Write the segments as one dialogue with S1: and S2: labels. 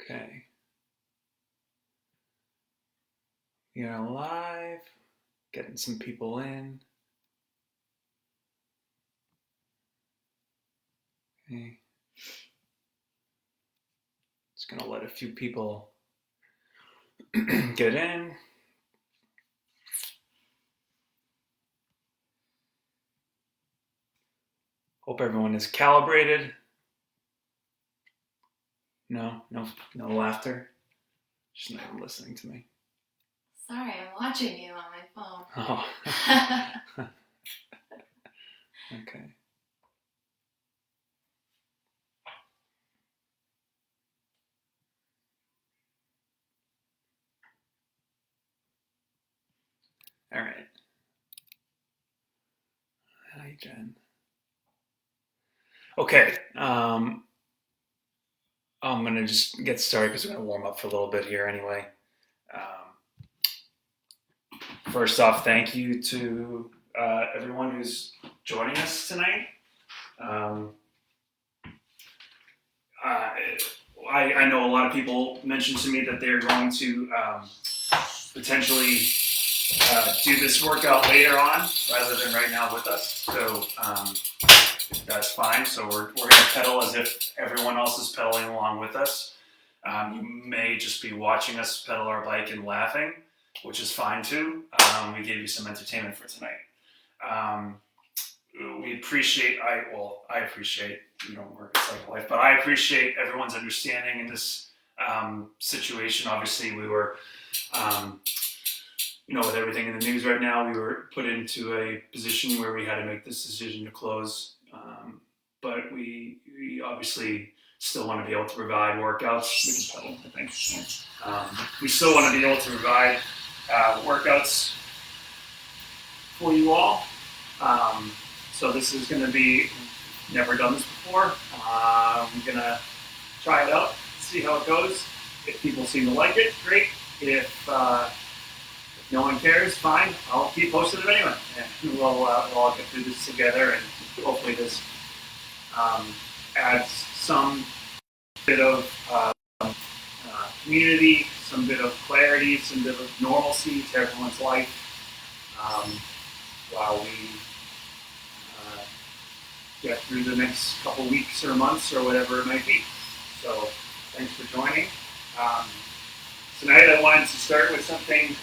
S1: Okay. You're live, getting some people in. Okay. Just gonna let a few people get in. Hope everyone is calibrated. No laughter. Just not even listening to me.
S2: Sorry, I'm watching you on my phone.
S1: Oh. Okay. All right. Hi, Jen. Okay. I'm gonna just get started because we're gonna warm up for a little bit here anyway. First off, thank you to everyone who's joining us tonight. I know a lot of people mentioned to me that they're going to potentially do this workout later on rather than right now with us. So that's fine. So we're going to pedal as if everyone else is pedaling along with us. You may just be watching us pedal our bike and laughing, which is fine too. We gave you some entertainment for tonight. We appreciate, I appreciate, you don't work at Cycle Life, but I appreciate everyone's understanding in this situation. Obviously, we were, with everything in the news right now, we were put into a position where we had to make this decision to close. But we obviously still want to be able to provide workouts. We can pedal, I think. We still want to be able to provide workouts for you all. So this is going to be, never done this before. I'm going to try it out, see how it goes. If people seem to like it, great. If no one cares, fine. I'll keep posting it anyway. And we'll all get through this together, and hopefully this adds some bit of community, some bit of clarity, some bit of normalcy to everyone's life while we get through the next couple weeks or months or whatever it might be. So thanks for joining. Tonight I wanted to start with something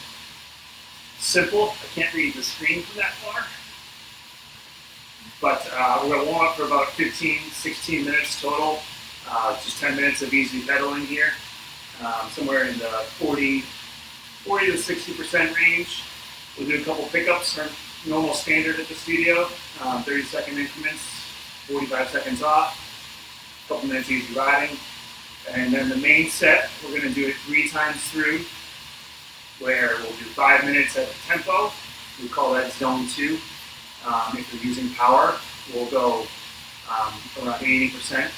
S1: simple. I can't read the screen from that far. But we're going to warm up for about 15, 16 minutes total. Just 10 minutes of easy pedaling here. Somewhere in the 40 to 60% range. We'll do a couple pickups, our normal standard at the studio. 30-second increments, 45 seconds off. A couple minutes easy riding. And then the main set, we're going to do it 3 times through, where we'll do 5 minutes at a tempo. We call that zone 2. If you're using power, we'll go around 80%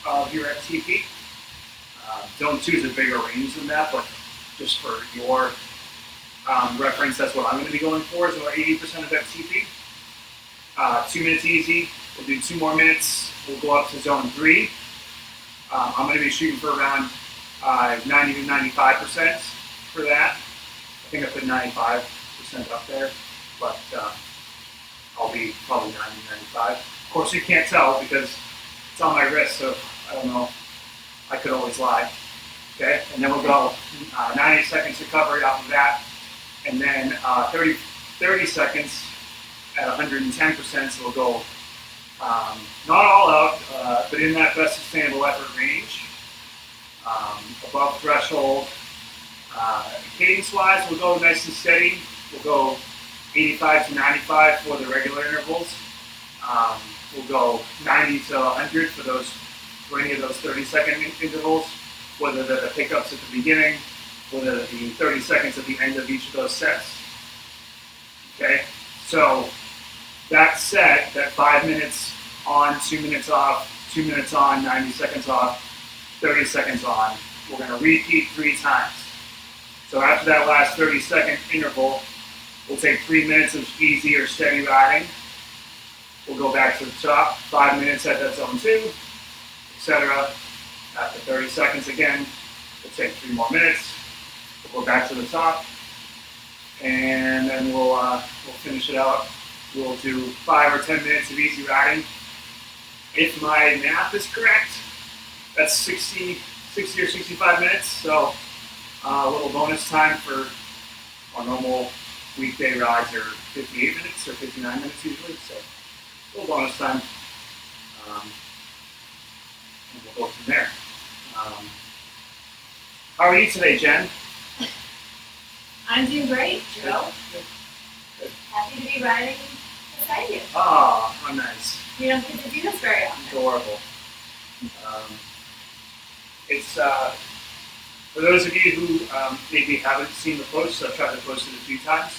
S1: of your FTP. Zone 2 is a bigger range than that, but just for your reference, that's what I'm going to be going for, is about 80% of FTP. 2 minutes easy. We'll do 2 more minutes. We'll go up to zone 3. I'm going to be shooting for around 90 to 95% for that. I think I put 95% up there, but I'll be probably 90, 95. Of course, you can't tell because it's on my wrist, so I don't know. I could always lie. Okay, and then we'll go 90 seconds recovery off of that, and then 30 seconds at 110%. So we'll go not all out, but in that best sustainable effort range, above threshold. Cadence-wise, we'll go nice and steady. We'll go 85 to 95 for the regular intervals. We'll go 90 to 100 for any of those 30-second intervals, whether they're the pickups at the beginning, whether they're the 30 seconds at the end of each of those sets. Okay, so that set, that 5 minutes on, 2 minutes off, 2 minutes on, 90 seconds off, 30 seconds on, we're going to repeat 3 times. So after that last 30-second interval, we'll take 3 minutes of easy or steady riding. We'll go back to the top, 5 minutes at that zone 2, etc. After 30 seconds again, We'll take 3 more minutes. We'll go back to the top, and then we'll finish it out. We'll do 5 or 10 minutes of easy riding. If my math is correct, that's 60 or 65 minutes. So a little bonus time for our normal weekday rides are 58 minutes or 59 minutes usually. So a little bonus time, and we'll go from there. How are you today, Jen?
S2: I'm doing great, Joe.
S1: Good.
S2: Happy to be riding beside you.
S1: Oh, how nice.
S2: We don't get to do this very often.
S1: Adorable. It's for those of you who maybe haven't seen the post, I've tried to post it a few times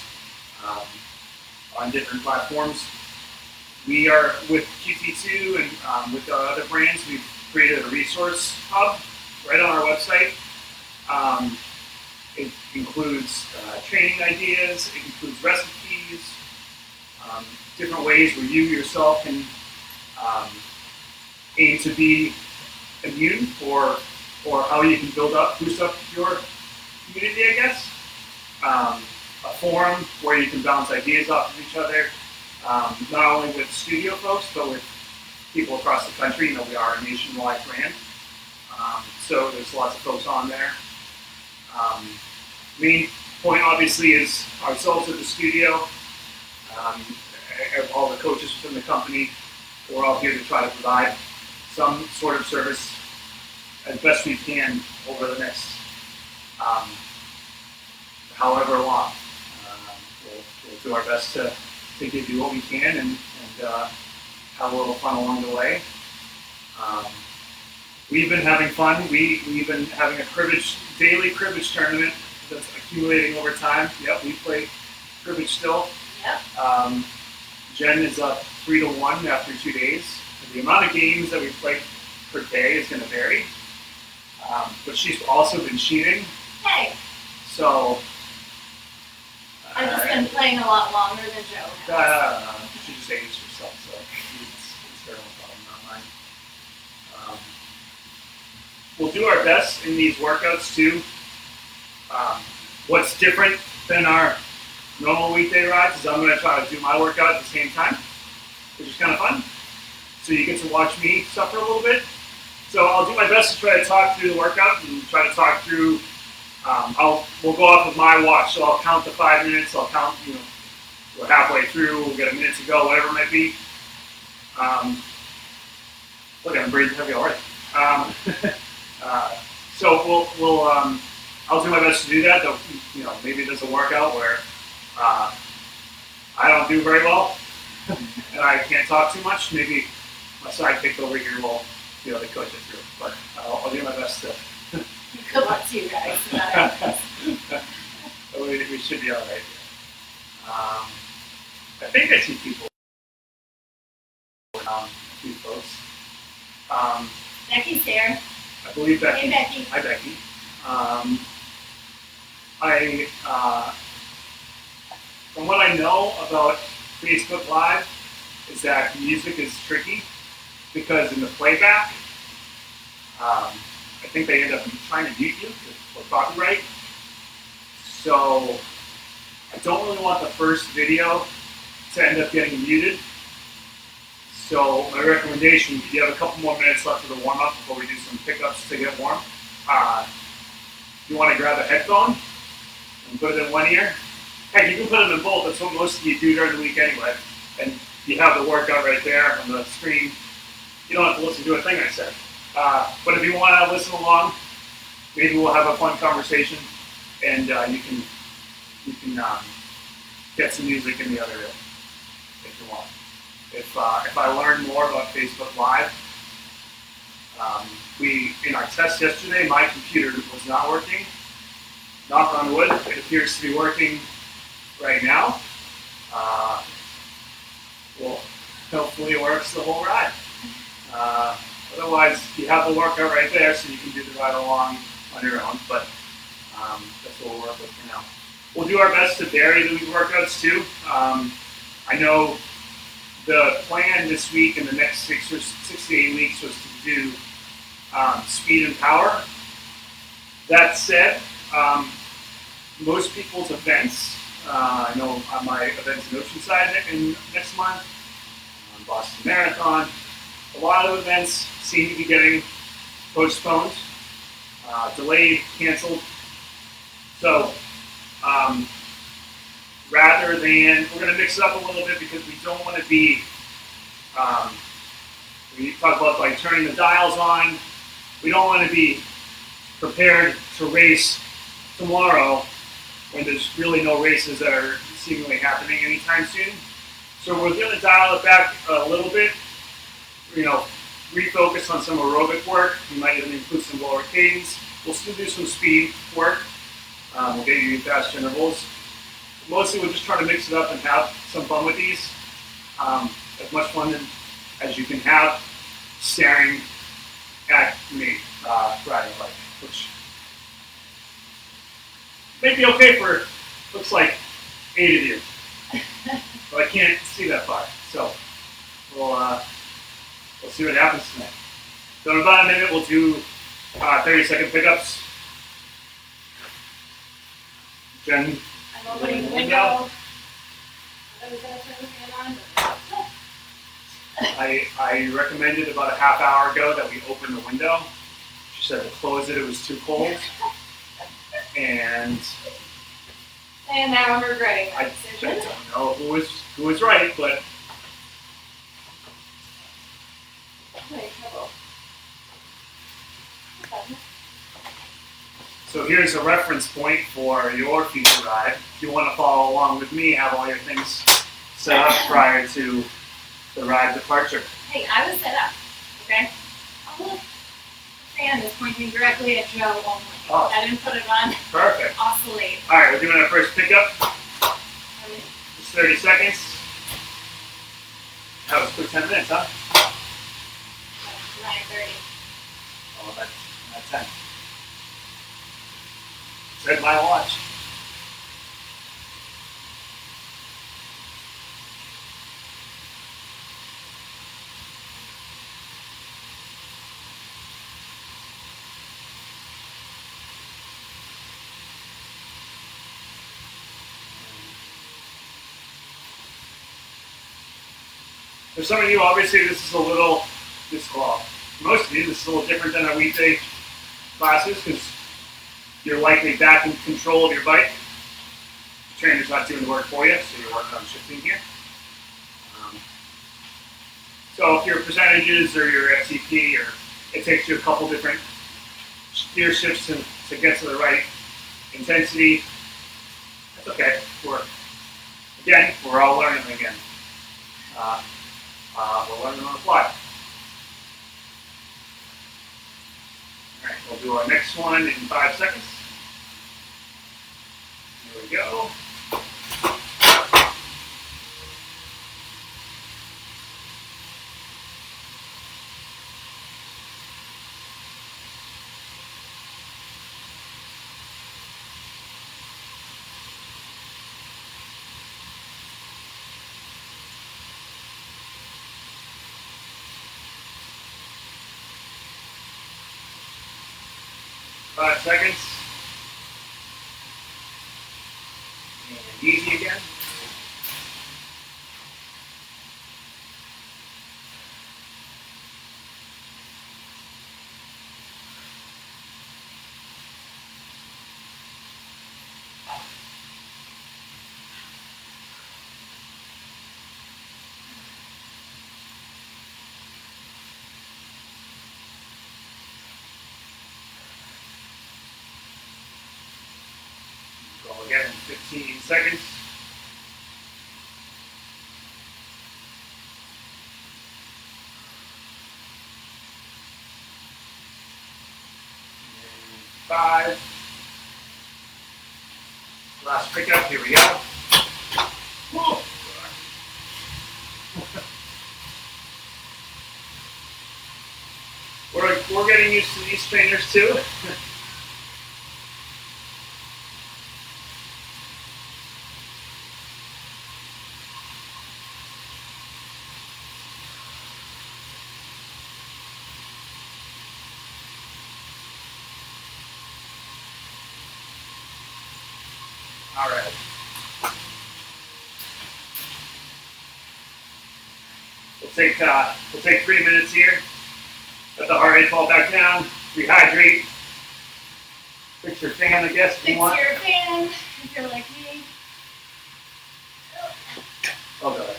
S1: on different platforms. We are with QT2 and with our other brands, we've created a resource hub right on our website. It includes training ideas, it includes recipes, different ways where you yourself can aim to be immune or how you can boost up your community, I guess. A forum where you can bounce ideas off of each other, not only with studio folks, but with people across the country. You know, we are a nationwide brand. So there's lots of folks on there. Main point obviously is ourselves at the studio, all the coaches within the company. We're all here to try to provide some sort of service as best we can over the next however long. We'll do our best to give you what we can and have a little fun along the way. We've been having fun. We've been having a daily cribbage tournament that's accumulating over time. Yep, we play cribbage still.
S2: Yep.
S1: Jen is up 3-1 after 2 days. The amount of games that we play per day is going to vary. But she's also been cheating.
S2: Hey,
S1: So
S2: I've just been playing a lot longer than Joe has.
S1: she just aged herself, so it's her own problem, not mine. We'll do our best in these workouts too. What's different than our normal weekday rides is I'm going to try to do my workout at the same time, which is kind of fun. So you get to watch me suffer a little bit. So I'll do my best to try to talk through the workout and try to talk through. We'll go off of my watch, so I'll count the 5 minutes. I'll count, we're halfway through. We'll get a minute to go, whatever it might be. Look, I'm breathing heavy already. So I'll do my best to do that. Though, maybe there's a workout where I don't do very well and I can't talk too much. Maybe my sidekick over here will be able to coach it through. But I'll do my best to.
S2: Good luck to you guys.
S1: We should be all right. I think I see people. A few folks.
S2: Becky's here.
S1: I believe Becky.
S2: Hey, Becky.
S1: Hi, Becky. From what I know about Facebook Live, is that music is tricky because in the playback, I think they end up trying to mute you for copyright. So I don't really want the first video to end up getting muted. So my recommendation, if you have a couple more minutes left for the warm-up before we do some pickups to get warm, you want to grab a headphone and put it in one ear. Heck, you can put them in both. That's what most of you do during the week anyway. And you have the workout right there on the screen. You don't have to listen to a thing I said. But if you want to listen along, maybe we'll have a fun conversation, and you can get some music in the other ear if you want. If I learn more about Facebook Live, in our test yesterday, my computer was not working. Knock on wood, it appears to be working right now. Well, hopefully it works the whole ride. Otherwise, you have the workout right there, so you can do the ride along on your own. But that's what we'll work with for now. We'll do our best to vary these workouts too. I know the plan this week and the next 6 to 8 weeks was to do speed and power. That said, most people's events, I know on my events in Oceanside in next month, Boston Marathon, a lot of events seem to be getting postponed, delayed, canceled. So rather than, we're going to mix it up a little bit because we don't want to be, we talk about like turning the dials on, we don't want to be prepared to race tomorrow when there's really no races that are seemingly happening anytime soon. So we're going to dial it back a little bit, refocus on some aerobic work. We might even include some lower cadence. We'll still do some speed work. We'll get you fast intervals. Mostly we're just trying to mix it up and have some fun with these. As much fun as you can have staring at me riding a bike, which may be okay for, looks like 8 of you. But I can't see that far. So we'll see what happens tonight. So in about a minute, we'll do 30-second pickups. Jen,
S2: I'm opening the window. I was going to turn the fan on.
S1: I recommended about a half hour ago that we open the window. She said to close it was too cold. And
S2: now I'm regretting that
S1: I
S2: decision.
S1: don't know who was right, but so here's a reference point for your future ride. If you want to follow along with me, have all your things set up prior to the ride departure.
S2: Hey, I was set up, okay? Oh, look. The fan is pointing directly at Joe only.
S1: Oh.
S2: I didn't put it on.
S1: Perfect.
S2: Oscillate.
S1: All right, we're doing our first pickup. Just 30 seconds. That was a quick 10 minutes, huh?
S2: 9:30.
S1: Oh, that's 10. Read my watch. For some of you, obviously, this is a little, most of you, this is a little different than our weekday classes because you're likely back in control of your bike. The trainer's not doing the work for you, so you're working on shifting here. So if your percentages or your FCP, or it takes you a couple different gear shifts to get to the right intensity, that's okay. We're all learning again. We're learning on the fly. All right, we'll do our next one in 5 seconds. Here we go. Five seconds. And easy again. Go again in 15 seconds. And 5. Last pickup, here we go. Whoa. We're getting used to these trainers too. All right. We'll take 3 minutes here. Let the heart rate fall back down. Rehydrate. Fix your fan, I guess, if you want.
S2: Fix your fan, if you're like me.
S1: Oh, God.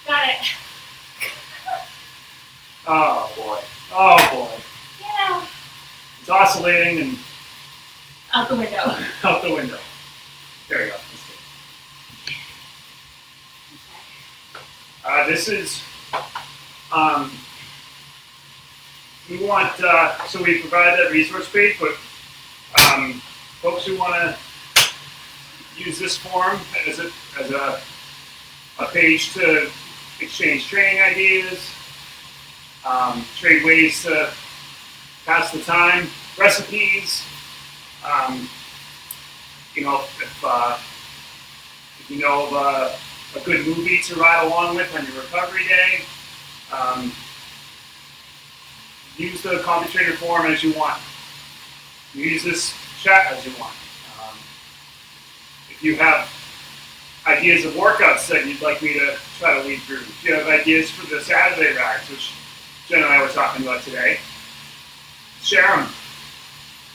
S2: Got it.
S1: Oh, boy. Oh, boy.
S2: Yeah.
S1: It's oscillating and
S2: Out the window.
S1: out the window. There we go. This is, we want, so we provide that resource page, but folks who want to use this form as a page to exchange training ideas, trade ways to pass the time, recipes. You know, if you know of a good movie to ride along with on your recovery day, use the Combi Trainer form as you want. Use this chat as you want. If you have ideas of workouts that you'd like me to try to lead through, if you have ideas for the Saturday rides, which Jen and I were talking about today, share them.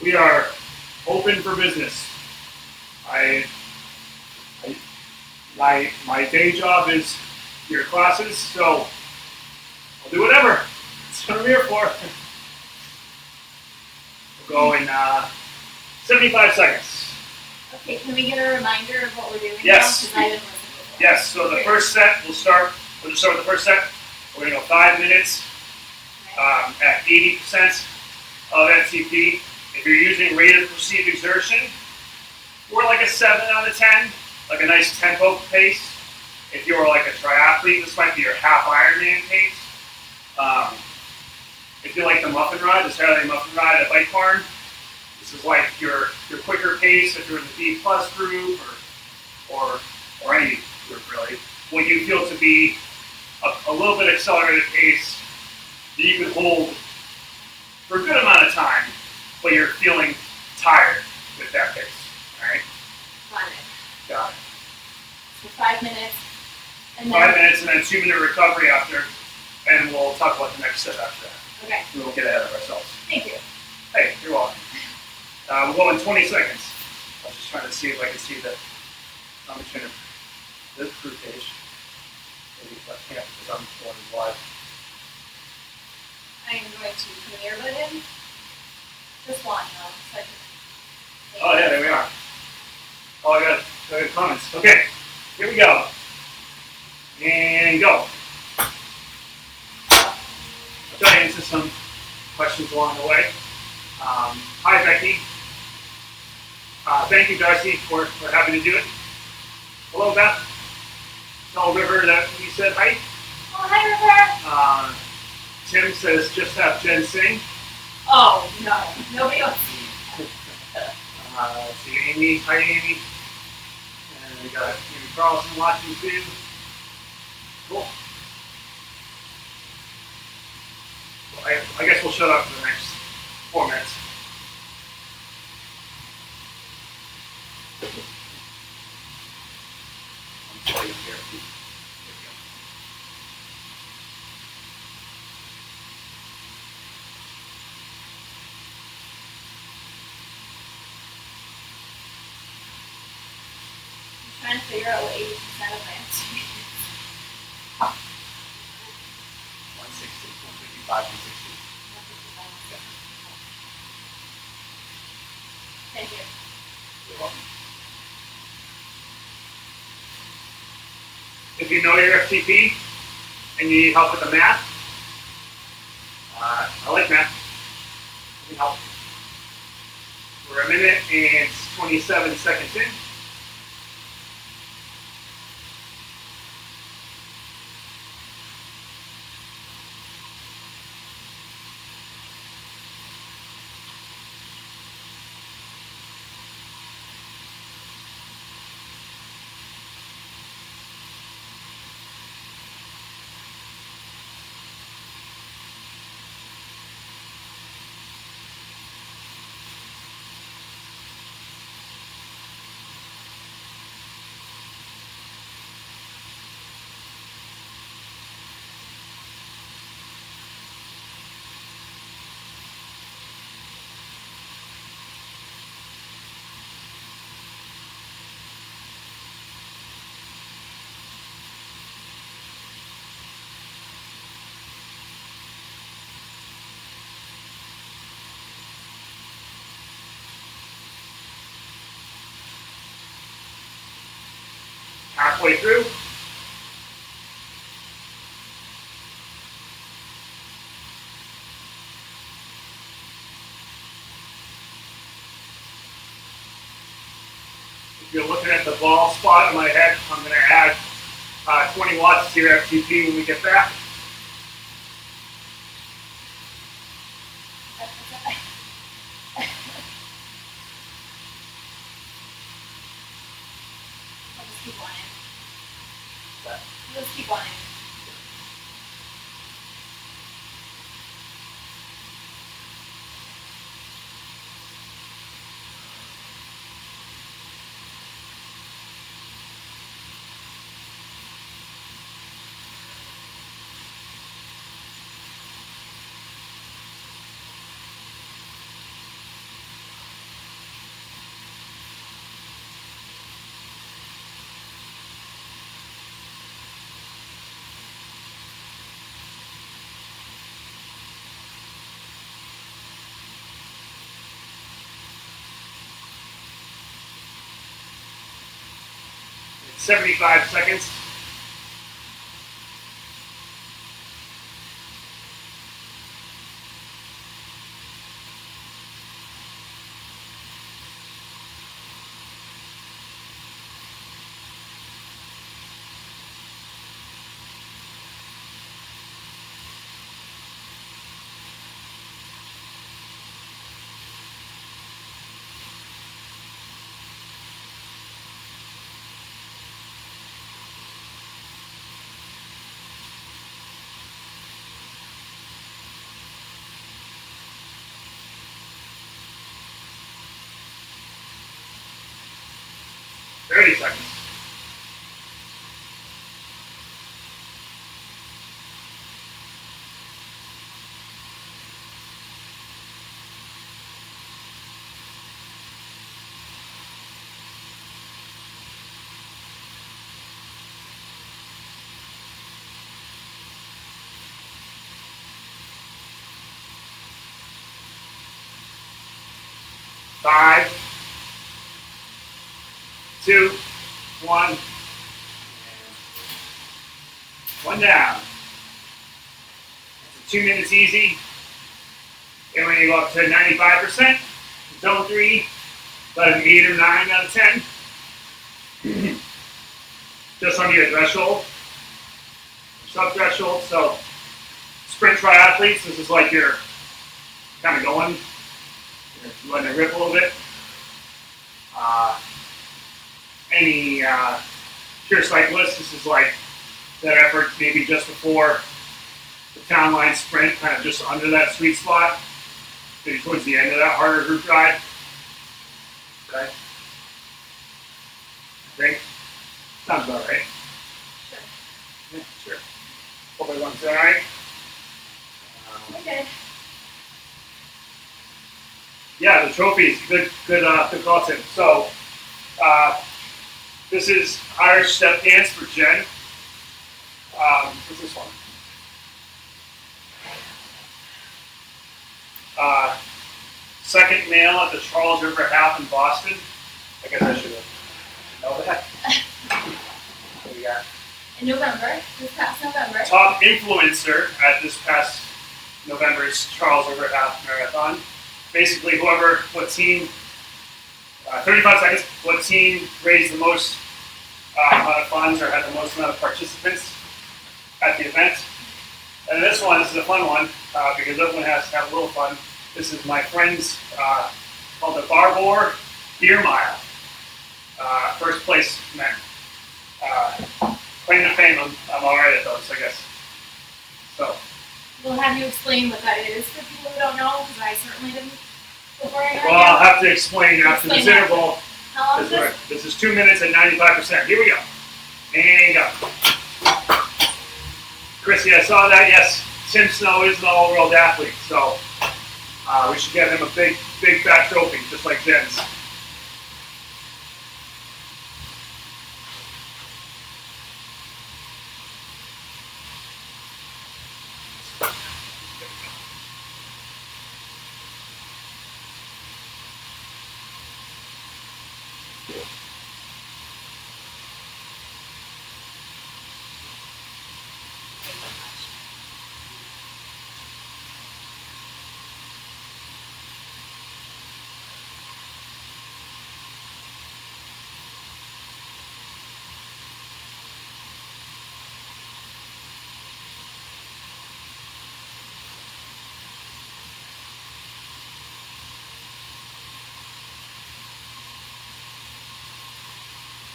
S1: We are open for business. My day job is your classes, so I'll do whatever. That's what I'm here for. We'll go in 75 seconds.
S2: Okay, can we get a reminder of what we're doing
S1: Yes.
S2: now? Because I didn't listen before.
S1: Yes, so the first set, we'll just start with the first set. We're gonna go 5 minutes at 80% of FTP. If you're using Rate of Perceived Exertion, we're like a 7 out of 10, like a nice tempo pace. If you're like a triathlete, this might be your half Ironman pace. If you like the muffin ride, the Saturday muffin ride at Bike Barn, this is like your quicker pace if you're in the B plus group or any group really. When you feel to be a little bit accelerated pace that you can hold for a good amount of time, but you're feeling tired with that pace. All right? Got it.
S2: So 5 minutes. And
S1: 5 minutes and then 2-minute recovery after, and we'll talk about the next set after that.
S2: Okay.
S1: We won't get ahead of ourselves.
S2: Thank you.
S1: Hey, you're welcome. We'll go in 20 seconds. I was just trying to see if I can see the between this crew page. Maybe if I can't because I'm going live.
S2: I am going to put an earbud in. This one, though. So I can...
S1: Oh yeah, there we are. Oh, I got comments. Okay, here we go. And go. I'll try to answer some questions along the way. Hi, Becky. Thank you, Darcy, for having to do it. Hello, Beth. Tell River that we said hi.
S2: Oh, hi, River.
S1: Tim says just have Jen sing.
S2: Oh, no. Nobody else.
S1: Let's see, Amy. Hi, Amy. And we got Amy Carlson watching too. Cool. Well, I guess we'll shut up for the next 4 minutes. I'm sorry, here.
S2: I'm trying to figure out what 80% of my activity is.
S1: 160, 155, 160.
S2: Thank you.
S1: You're welcome. If you know your FTP and you need help with the math, I like math. I can help. We're 1 minute and 27 seconds in. halfway through. If you're looking at the ball spot on my head, I'm going to add 20 watts to your FTP when we get back.
S2: I'll just keep on it. Let's keep on it.
S1: It's 75 seconds. Thirty seconds. Five, two, one. One down. It's 2 minutes easy. And when you go up to 95%, zone 3, about an 8 or 9 out of 10. Just under your threshold, sub-threshold. So sprint triathletes, this is like you're kind of going, you're letting it rip a little bit. Any pure cyclist, this is like that effort maybe just before the town line sprint, kind of just under that sweet spot, maybe towards the end of that harder group ride. Okay. I think sounds about right.
S2: Sure.
S1: Yeah, sure. Hope everyone's all right.
S2: Okay.
S1: Yeah, the trophies, good call, Tim. So, this is Irish step dance for Jen. What's this one? Second male at the Charles River Half in Boston. I guess I should know that. What we got?
S2: In November, this past November.
S1: Top influencer at this past November's Charles River Half Marathon. Basically, what team, 35 seconds, what team raised the most amount of funds or had the most amount of participants at the event. And this is a fun one because everyone has to have a little fun. This is my friend's called the Barbour Beer Mile. First place men. Claim to fame, I'm all right at those, I guess. So.
S2: We'll have you explain what that is for people who don't know, because I certainly didn't before I got
S1: Well, I'll have to explain after this
S2: Explain
S1: interval.
S2: How long is this?
S1: This is 2 minutes and 95%. Here we go. And go. Chrissy, I saw that. Yes, Tim Snow is an all-world athlete, so we should get him a big fat trophy, just like Jen's.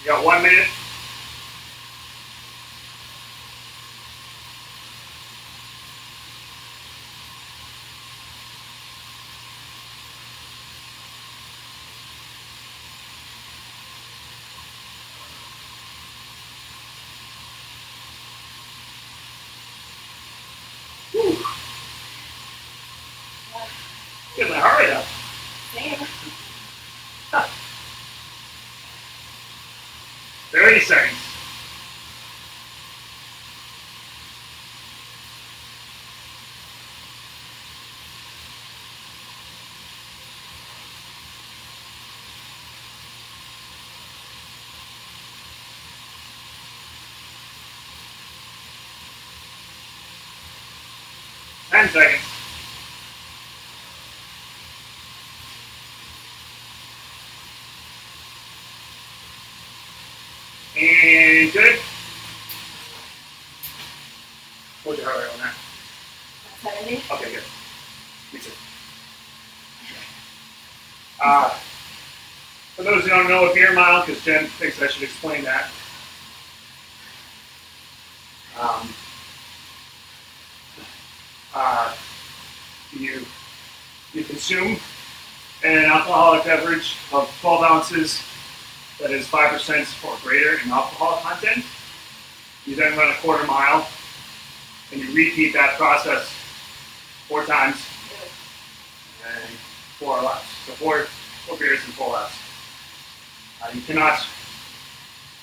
S1: You got 1 minute. Whew. Get my heart rate up.
S2: Same.
S1: 30 seconds. Ten seconds. And good. What's your heart rate on that?
S2: 70.
S1: Okay, good. Me too. For those who don't know a beer mile, because Jen thinks I should explain that. You consume an alcoholic beverage of 12 ounces that is 5% or greater in alcohol content. You then run a quarter mile, and you repeat that process 4 times, and 4 laps. So four beers and 4 laps.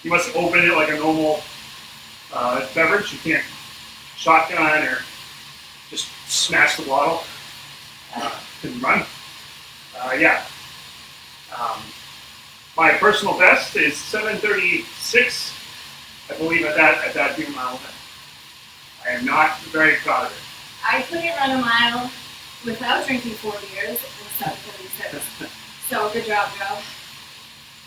S1: You must open it like a normal beverage. You can't shotgun or just smash the bottle and run. My personal best is 7:36, I believe, at that beer mile event. I am not very proud of it.
S2: I couldn't run a mile without drinking 4 beers in 7:36. So good job, Joe.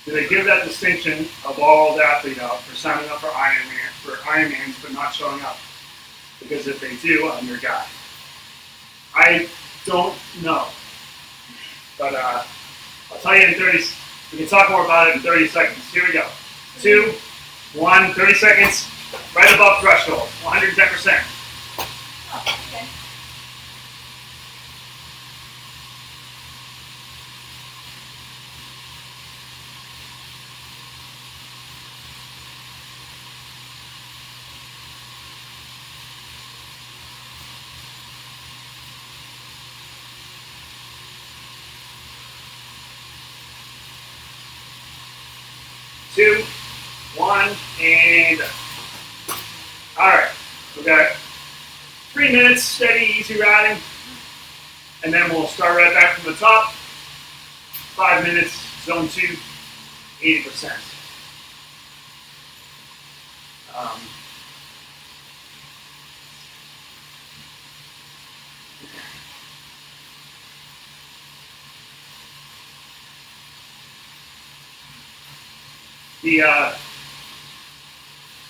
S1: Do they give that distinction of all athletes out for signing up for Ironmans but not showing up? Because if they do, I'm your guy. I don't know. But I'll tell you in 30, we can talk more about it in 30 seconds. Here we go. 2, 1, 30 seconds, right above threshold, 110%.
S2: Oh, okay.
S1: Two, 1, and all right. We got 3 minutes, steady, easy riding, and then we'll start right back from the top. 5 minutes, zone 2, 80%.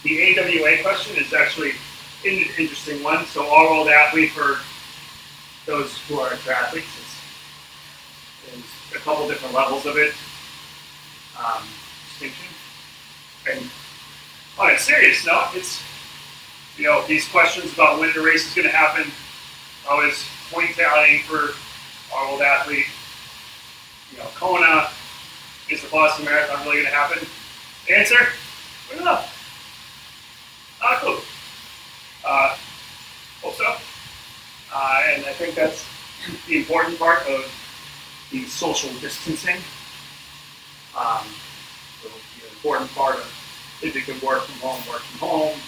S1: The AWA question is actually an interesting one. So all-world athlete, for those who are triathletes, is a couple different levels of it. Distinction. And on a serious note, it's, these questions about when the race is going to happen, I was point tallying for our old athlete. Kona, is the Boston Marathon really going to happen? Answer? We don't know. Cool. Hope so. And I think that's the important part of the social distancing. The important part of if you can work from home.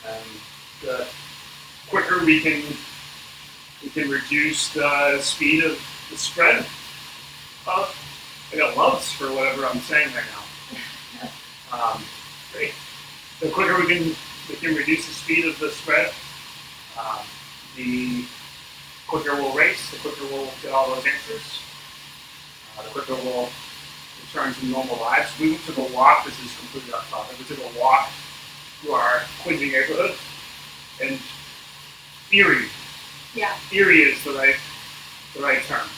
S1: And the quicker we can reduce the speed of the spread of, I got loves for whatever I'm saying right now. Great. The quicker we can reduce the speed of the spread, the quicker we'll race, the quicker we'll get all those answers, the quicker we'll return to normal lives. We took a walk, this is completely off topic, we took a walk through our Quincy neighborhood, and eerie is the right term.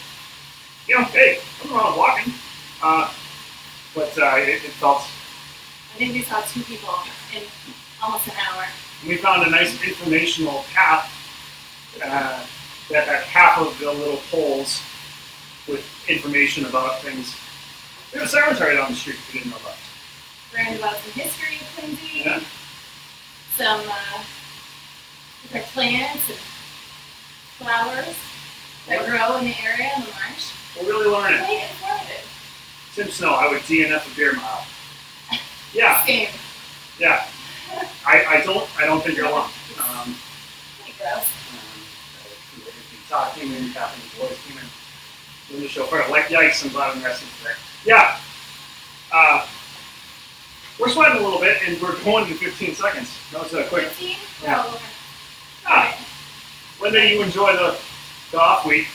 S1: Hey, nothing wrong with walking, but it felt
S2: I think we saw 2 people in almost an hour.
S1: And we found a nice informational path that had half of the little poles with information about things. There's a cemetery down the street if you didn't know about.
S2: Learned about some history of Quincy,
S1: Yeah.
S2: some different plants and flowers that grow in the area in the marsh.
S1: We're really learning.
S2: Quite informative.
S1: Tim Snow, I would DNF a beer mile. Yeah,
S2: Same.
S1: yeah. I don't think you're alone.
S2: Pretty gross.
S1: Talking and tapping the boys came in the show for like yikes, I'm glad I'm resting today. Yeah. We're sweating a little bit and we're going in 15 seconds. That was a quick.
S2: 15?
S1: Yeah.
S2: Oh, okay. Alright.
S1: Whether you enjoy the off week,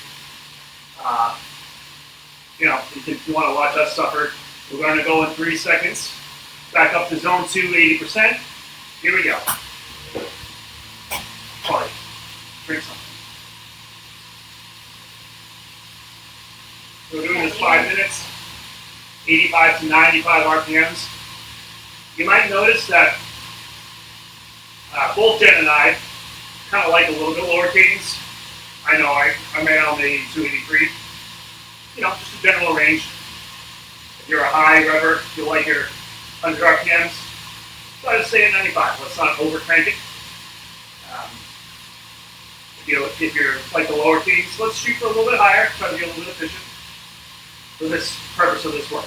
S1: if you want to watch us suffer, we're going to go in 3 seconds. Back up to zone 2, 80%. Here we go. Sorry. Drink something. We're doing this 5 minutes, 85 to 95 RPMs. You might notice that both Jen and I kind of like a little bit lower cadence. I know I made on the 82, 83. Just a general range. If you're a high rever, you'll like your 100 RPMs. So I just say at 95. Let's not over crank it. If you're like the lower cadence, let's shoot for a little bit higher. Try to be a little bit efficient for this purpose of this work.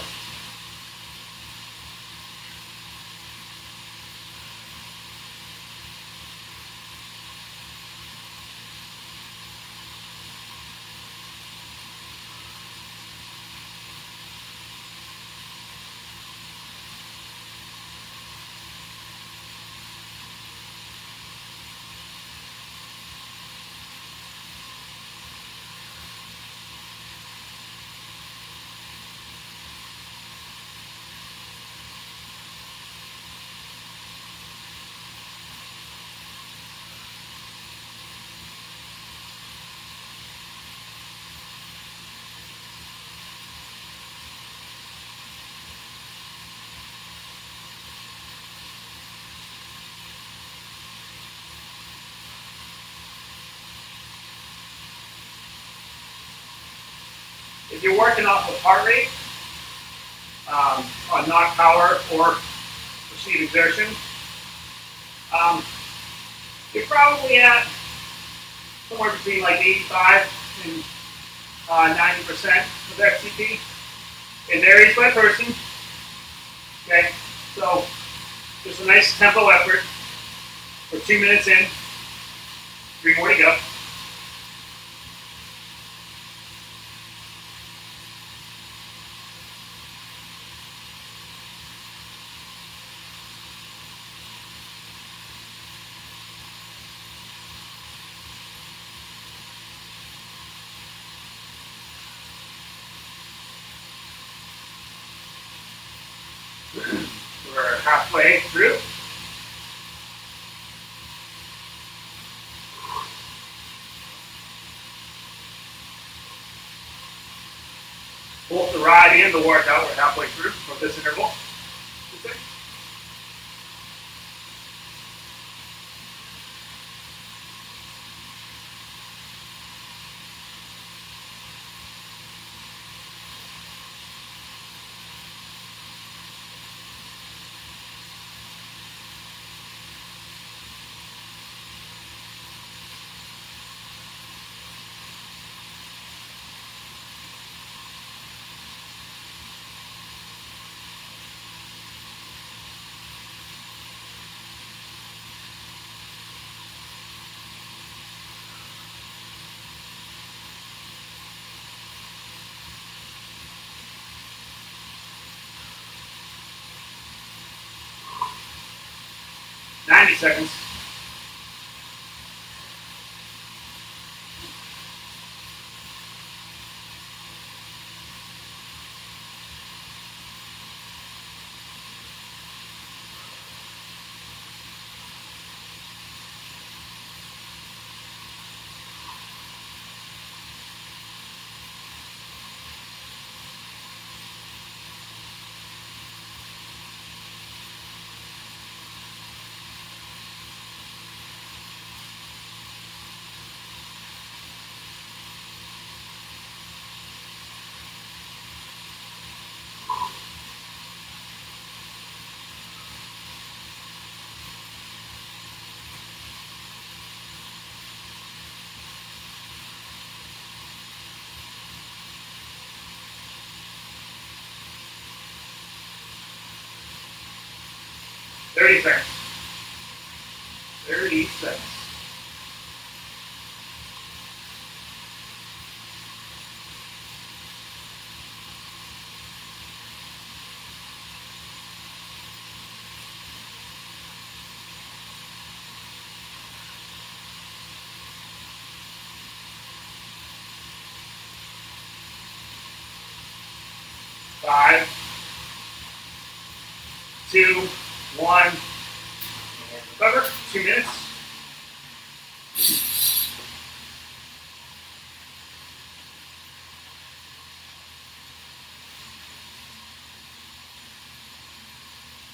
S1: If you're working off of heart rate, on not power or perceived exertion, you're probably at somewhere between like 85 and 90% of FTP. It varies by person. Okay, so just a nice tempo effort. We're 2 minutes in, 3 more to go. We're halfway through. Both the ride and the workout, we're halfway through of this interval. Seconds. 30 seconds. 30 seconds. Five, 2, 1, and recover. 2 minutes.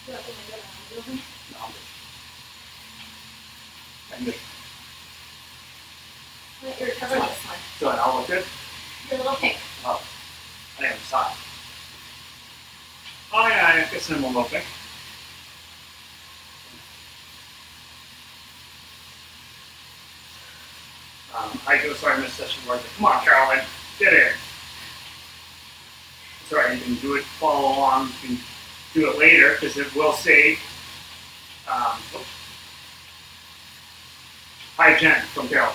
S1: No, I'm good.
S2: Let you recover this one.
S1: So now look good?
S2: You're a little pink.
S1: Oh, I am sorry. Oh yeah, I guess I'm a little bit. I go sorry, I missed session work. Come on, Carolyn, get in. It's alright, you can do it, follow along, you can do it later because it will save. Hi, Jen from Carolyn.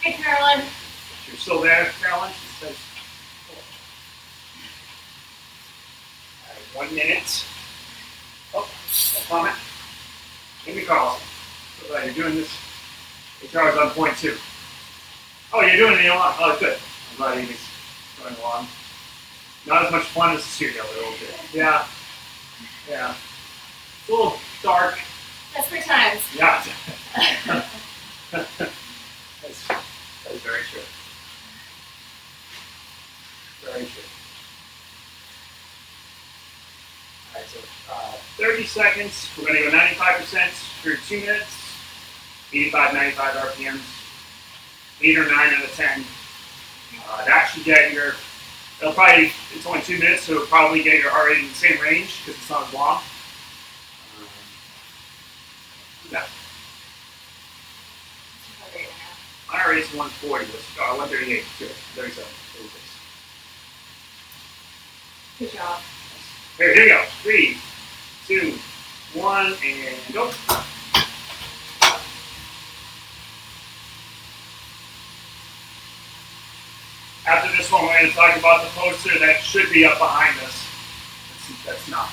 S2: Hey, Carolyn.
S1: If you're still there, Carolyn, she says, all right, 1 minute. Oh, no comment. Amy Carlson. So glad you're doing this. HR is on point too. Oh, you're doing it along. Oh, good. I'm glad Amy's going along. Not as much fun as the studio, but a little bit. Yeah. Yeah. It's a little dark.
S2: Desperate times.
S1: Yeah. That's very true. Very true. All right, so 30 seconds. We're going to go 95% for 2 minutes. 85, 95 RPMs. 8 or 9 out of 10. That should get your, it'll probably, it's only 2 minutes, so it'll probably get your heart rate in the same range because it's not as long. Yeah. My heart rate is 140, 138, 37, 36.
S2: Good job.
S1: Here we go. 3, 2, 1, and go. After this one, we're going to talk about the poster that should be up behind us. That's not.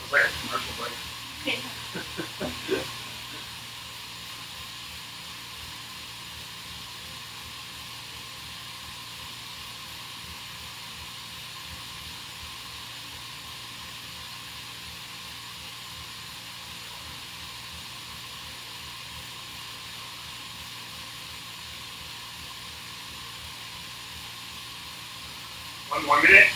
S1: It's like a commercial break. One more minute.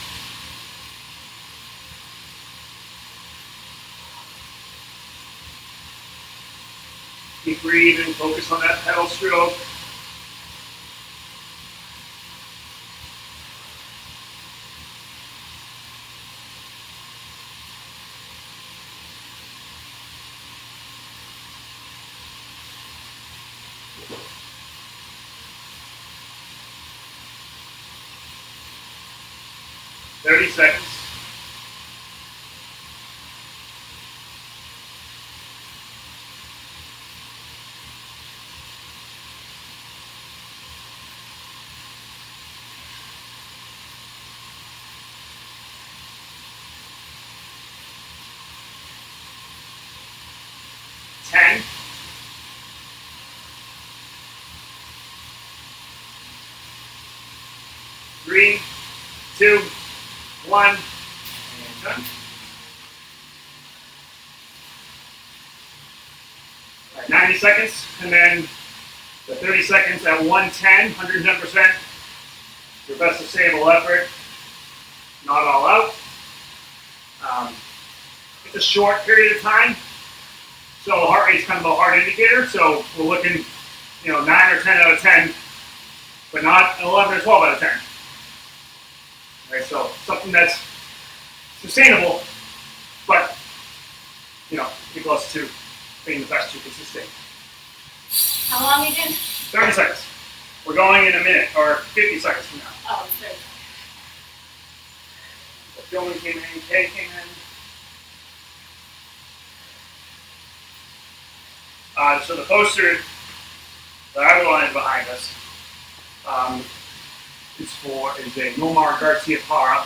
S1: Keep breathing, focus on that pedal stroke. Thirty seconds. Ten. 3, 2, 1, and done. All right, 90 seconds, and then the 30 seconds at 110, 110%. Your best sustainable effort, not all out. It's a short period of time, so heart rate is kind of a hard indicator. So we're looking, 9 or 10 out of 10, but not an 11 or 12 out of 10. Right, so something that's sustainable, but be close to being the best you can sustain.
S2: How long again?
S1: 30 seconds. We're going in a minute, or 50 seconds from now.
S2: Oh, it's 30.
S1: The filming came in, Kay came in. So the poster that I outlined behind us is a Nomar Garcia Parra.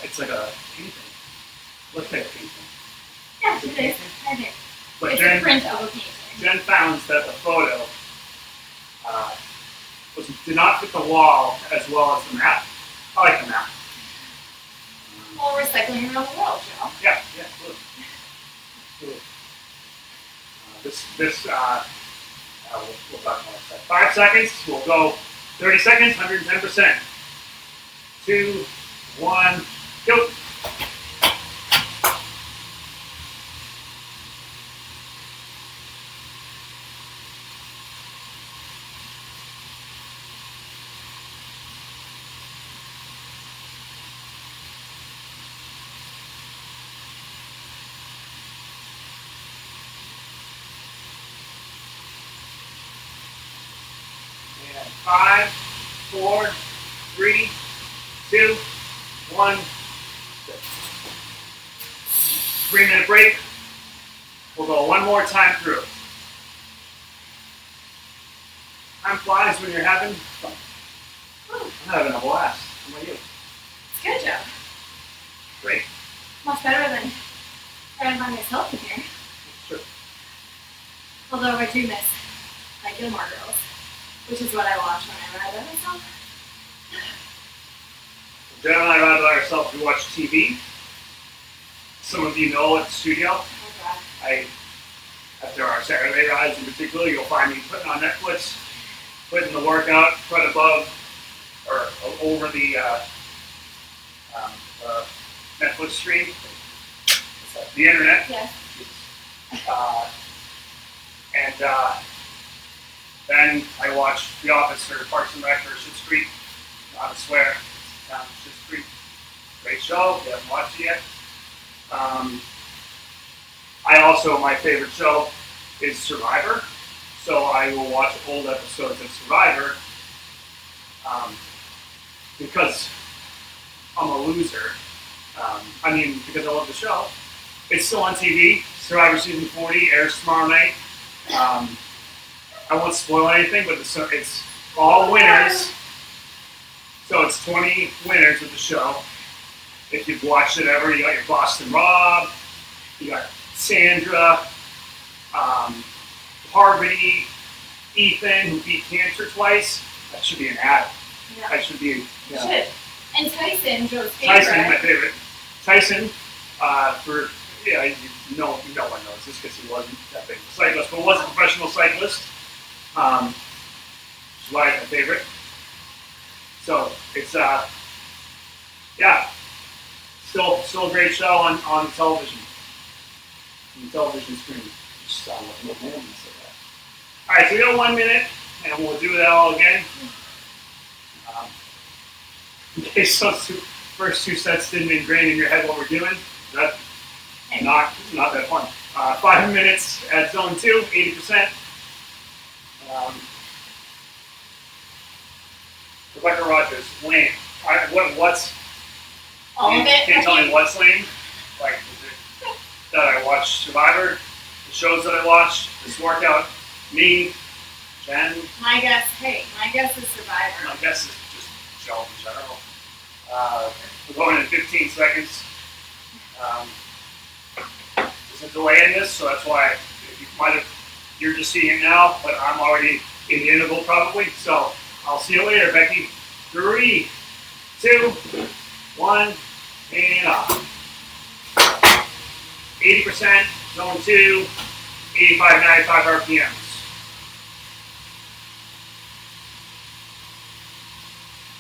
S1: It's like a painting. Looks like a painting.
S2: Yeah, it is. I think.
S1: But
S2: It's
S1: Jen,
S2: a print of a painting.
S1: Jen found that the photo did not fit the wall as well as the map. I like the map.
S2: Well, recycling around the world, Joe.
S1: Yeah, absolutely. We'll talk more about 5 seconds. We'll go 30 seconds, 110%. 2, 1, go. And 5, 4, 3, 2, 1. 3-minute break. We'll go one more time through. Time flies when you're having fun. I'm having a blast. How about you?
S2: It's good, Joe.
S1: Great.
S2: Much better than trying to find myself in here.
S1: Sure.
S2: Although I do miss my Gilmore Girls, which is what I watch when I ride by myself.
S1: Jen and I ride by ourselves to watch TV. Some of you know at the studio,
S2: Oh, God.
S1: after our Saturday rides in particular, you'll find me putting on Netflix, putting the workout right above or over the Netflix stream, the internet.
S2: Yes.
S1: And then I watch The Office or Parks and Rec or Schitt's Creek. I swear, Schitt's Creek, great show. If you haven't watched it yet. My favorite show is Survivor. So I will watch old episodes of Survivor because I'm a loser. Because I love the show. It's still on TV. Survivor Season 40 airs tomorrow night. I won't spoil anything, but it's all winners. So it's 20 winners of the show. If you've watched it ever, you got your Boston Rob, you got Sandra, Parvati, Ethan, who beat cancer twice. That should be an ad.
S2: Yeah.
S1: That should be.
S2: Should. And Tyson, Joe's favorite.
S1: Tyson, my favorite. Tyson, no one knows this because he wasn't that big of a cyclist, but was a professional cyclist. Which is why he's my favorite. So it's still a great show on television. On the television screen. Just sound like an old man when I say that. Alright, so we got 1 minute and we'll do that all again. In case those first two sets didn't ingrain in your head what we're doing, that's not that fun. 5 minutes at zone 2, 80%. Rebecca Rogers, lame. What's
S2: All of it.
S1: Can you tell me what's lame? Like, is it that I watch Survivor, the shows that I watch, this workout, me, Jen?
S2: My guess is Survivor.
S1: My guess is just show in general. We're going in 15 seconds. There's a delay in this, so that's why you're just seeing it now, but I'm already in the interval probably. So I'll see you later, Becky. 3, 2, 1, and off. 80%, zone 2, 85, 95 RPMs.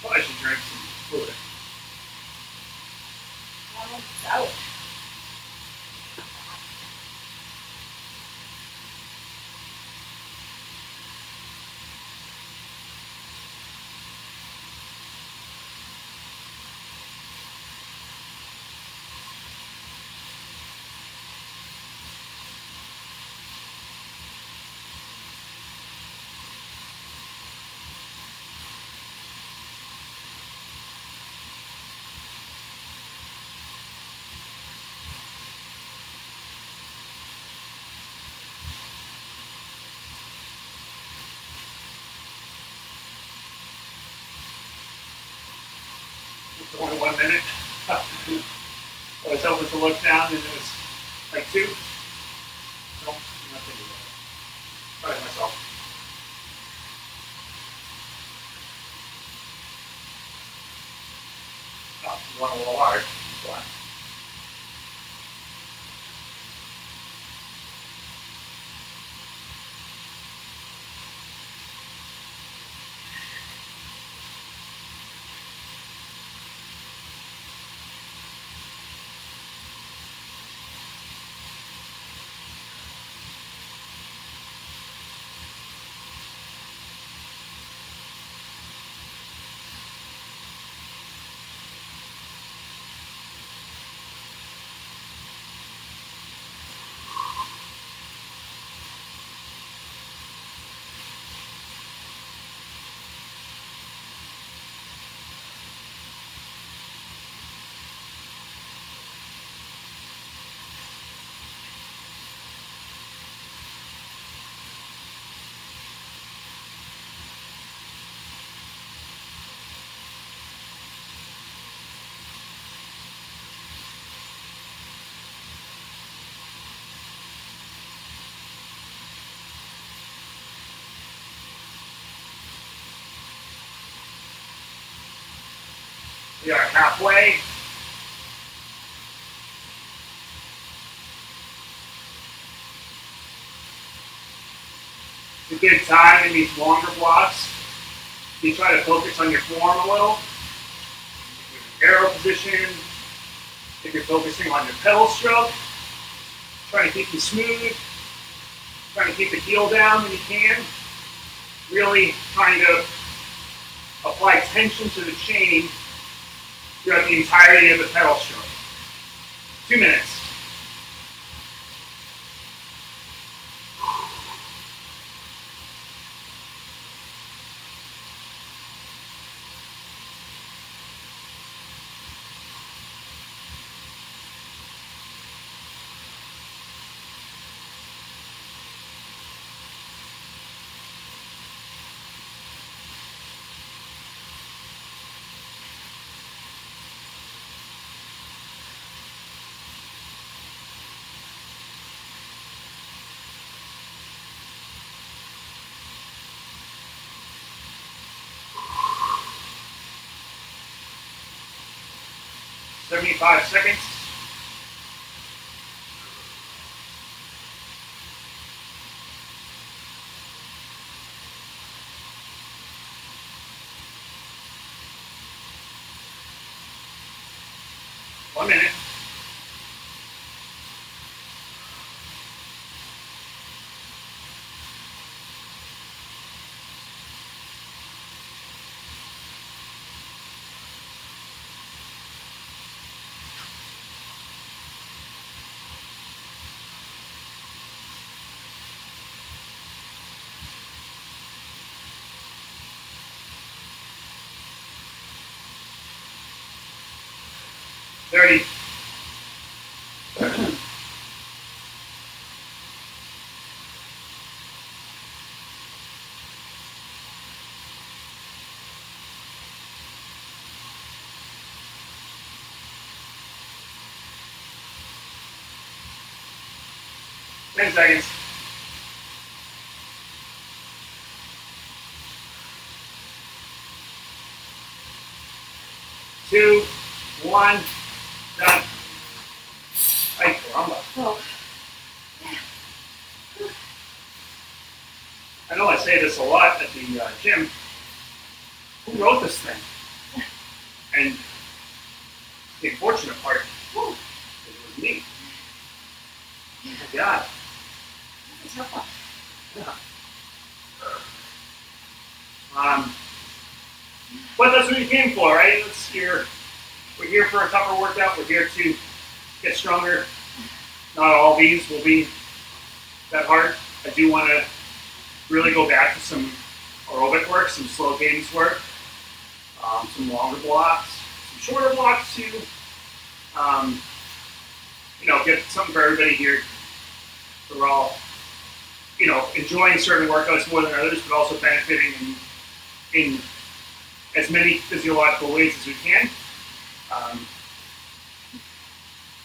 S1: Well, I should drink some fluid.
S2: Out.
S1: It's only 1 minute. I was hoping to look down and it was like 2. Nope, nothing. Sorry myself. Oh, you want a little hard. Go on. We are halfway. It's a good time in these longer blocks. You try to focus on your form a little. Your arrow position. If you're focusing on your pedal stroke, trying to keep them smooth. Trying to keep the heel down when you can. Really trying to apply tension to the chain throughout the entirety of the pedal stroke. 2 minutes. "75 seconds. One minute. "30. "10 seconds. Two, one, done. Ay, caramba.
S2: Oh.
S1: I know I say this a lot at the gym. Who wrote this thing? And the unfortunate part, it was me. Oh my God.
S2: That's a tough one.
S1: Yeah. But that's what you came for, right? We're here for a tougher workout. We're here to get stronger. Not all these will be that hard. I do want to really go back to some aerobic work, some slow cadence work, some longer blocks, some shorter blocks too. Get something for everybody here. So we're all, enjoying certain workouts more than others, but also benefiting in as many physiological ways as we can.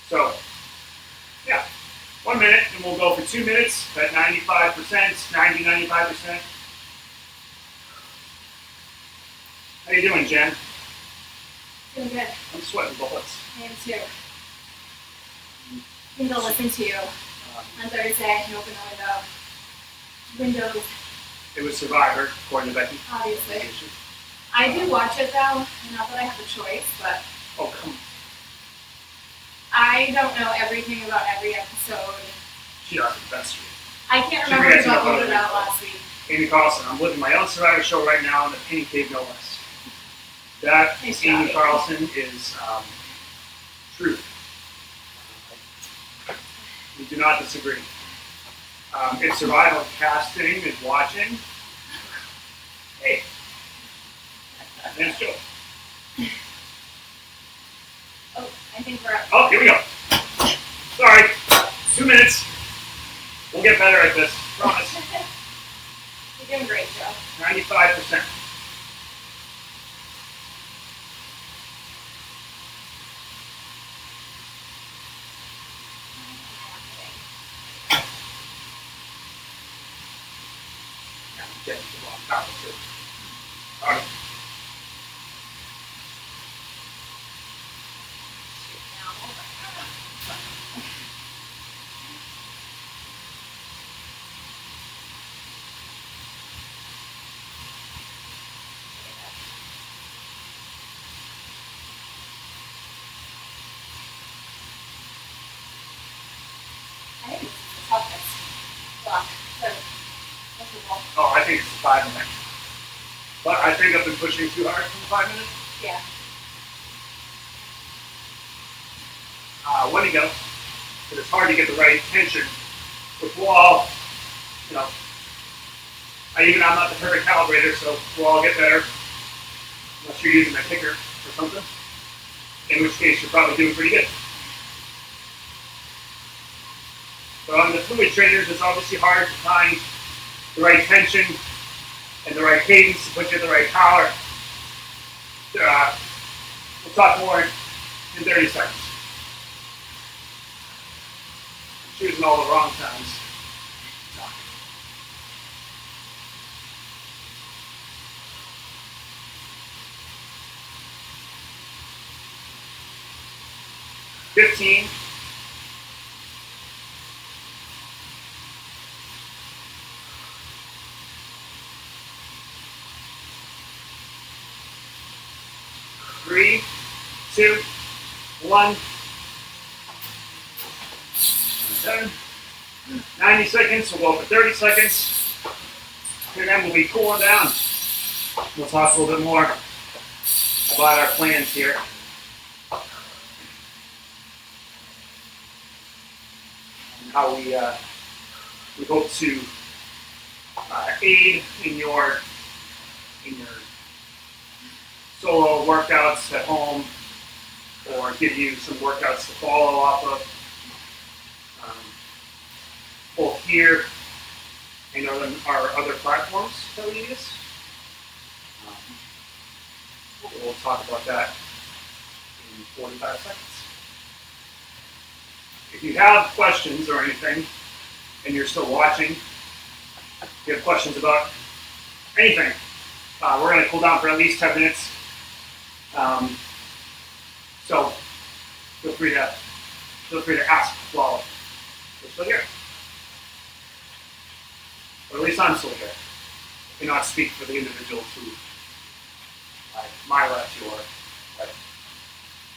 S1: So, yeah, 1 minute, and we'll go for 2 minutes at 95%, 95%. How you doing, Jen?
S2: Doing good.
S1: I'm sweating bullets.
S2: I am too. I'm gonna listen to you on Thursday and open the windows.
S1: It was Survivor, according to Becky.
S2: Obviously. I do watch it though, not that I have a choice, but
S1: Oh, come on.
S2: I don't know everything about every episode.
S1: She doesn't, that's true.
S2: I can't
S1: She
S2: remember
S1: forgets
S2: who got
S1: about
S2: voted
S1: other
S2: out
S1: people.
S2: last week.
S1: Amy Carlson, I'm living my own Survivor show right now in the Penny Cave, no less. That
S2: Nice
S1: Amy
S2: job.
S1: Carlson is truth. We do not disagree. If Survival Casting is watching, hey, nice joke.
S2: Oh, I think we're up.
S1: Oh, here we go. Sorry, 2 minutes. We'll get better at this, promise.
S2: You're doing great, Joe.
S1: 95%. Getting the wrong topic too. All right.
S2: I think this is the toughest block. So, that's the wall.
S1: Oh, I think it's 5 minutes. But I think I've been pushing too hard for the 5 minutes.
S2: Yeah.
S1: When you go, but it's hard to get the right tension with wall. You know, I'm not the perfect calibrator, so we'll all get better. Unless you're using a kicker or something. In which case, you're probably doing pretty good. But on the fluid trainers, it's obviously hard to find the right tension and the right cadence to put you at the right power. We'll talk more in 30 seconds. I'm choosing all the wrong times. $15. Three, 2, 1. 7. 90 seconds. We'll go for 30 seconds. And then we'll be cooling down. We'll talk a little bit more about our plans here. And how we hope to aid in your solo workouts at home, or give you some workouts to follow off of, both here and on our other platforms that we use. We'll talk about that in 45 seconds. If you have questions or anything, and you're still watching, if you have questions about anything, we're going to cool down for at least 10 minutes. So feel free to ask while we're still here. Or at least I'm still here. I cannot speak for the individuals who my left you are.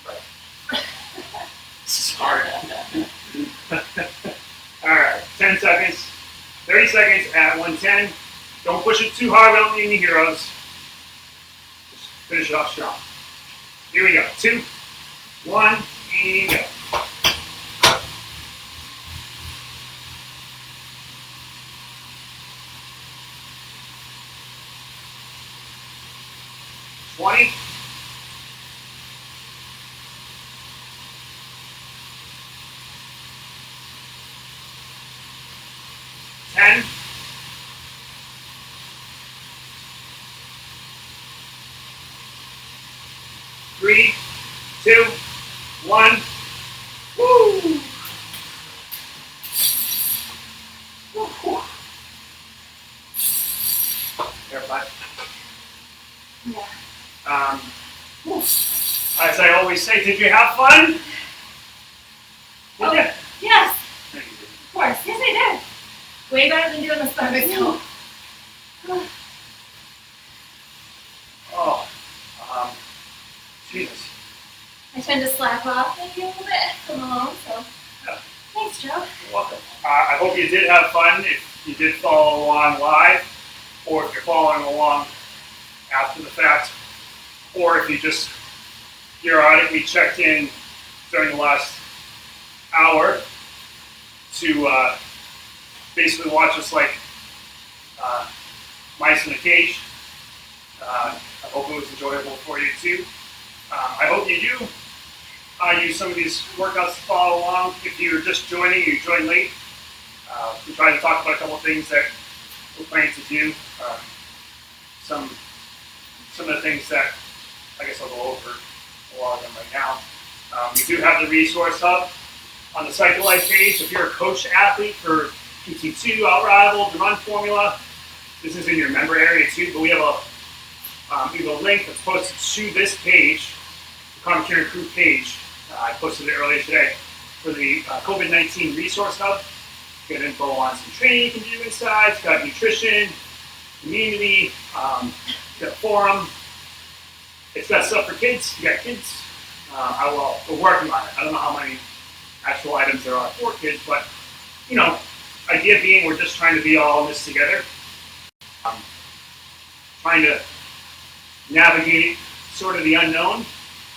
S1: Right. This is hard. Alright, 10 seconds. 30 seconds at 110. Don't push it too hard, we don't need any heroes. Just finish it off strong. Here we go. 2, 1, and go. $20. 10. 3, 2, 1. Woo! Terrified.
S2: Yeah.
S1: As I always say, did you have fun?
S2: Oh,
S1: Yeah.
S2: yes,
S1: Thank you.
S2: of course. Yes, I did. Way better than doing this by myself.
S1: Oh, Jesus.
S2: I tend to slack off maybe a little bit from alone, so
S1: Yeah.
S2: thanks, Joe.
S1: You're welcome. I hope you did have fun. If you did follow along live, or if you're following along after the fact, or if you just periodically checked in during the last hour to basically watch us like mice in a cage. I hope it was enjoyable for you too. I hope you do use some of these workouts to follow along. If you're just joining, you join late. We're trying to talk about a couple of things that we're planning to do. Some of the things that I guess I'll go over a lot of them right now. We do have the resource hub on the Cycle Life page. If you're a coach athlete for PT2, Outrival, the Run Formula, this is in your member area too, but we have a link that's posted to this page, the Common Care Crew page. I posted it earlier today for the COVID-19 resource hub. Get info on some training you can do inside. It's got nutrition, community, got a forum. It's got stuff for kids. You got kids. We're working on it. I don't know how many actual items there are for kids, but idea being we're just trying to be all in this together. Trying to navigate sort of the unknown,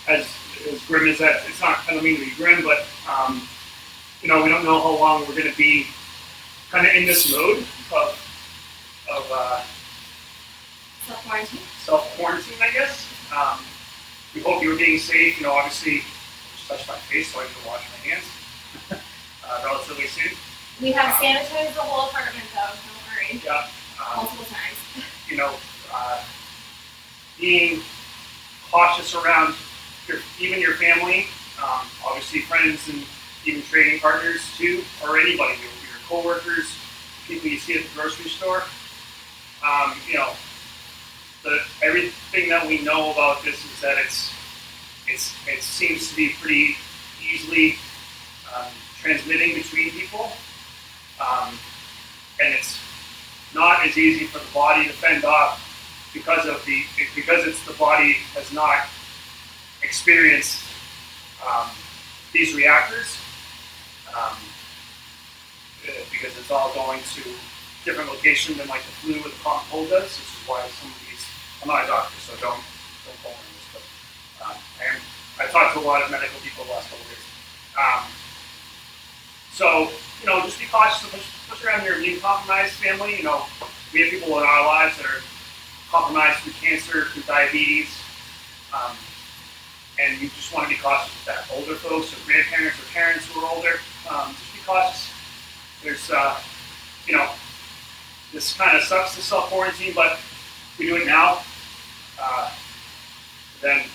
S1: as grim as that. It's not. I don't mean to be grim, but we don't know how long we're going to be kind of in this mode of self-quarantine, I guess. We hope you were being safe. Obviously, I just touched my face, so I can wash my hands relatively soon.
S2: We have sanitized the whole apartment, though. Don't worry.
S1: Yeah.
S2: Multiple times.
S1: Being cautious around even your family, obviously friends and even training partners too, or anybody, your coworkers, people you see at the grocery store. Everything that we know about this is that it seems to be pretty easily transmitting between people, and it's not as easy for the body to fend off because it's the body has not experienced these reactors, because it's all going to different location than like the flu or the common cold does. This is why some of these. I'm not a doctor, so don't quote me on this, but I've talked to a lot of medical people the last couple of days. So just be cautious, especially around your immune compromised family. We have people in our lives that are compromised through cancer, through diabetes, and you just want to be cautious with that. Older folks, or grandparents, or parents who are older, just be cautious. There's, this kind of sucks to self-quarantine, but if we do it now, then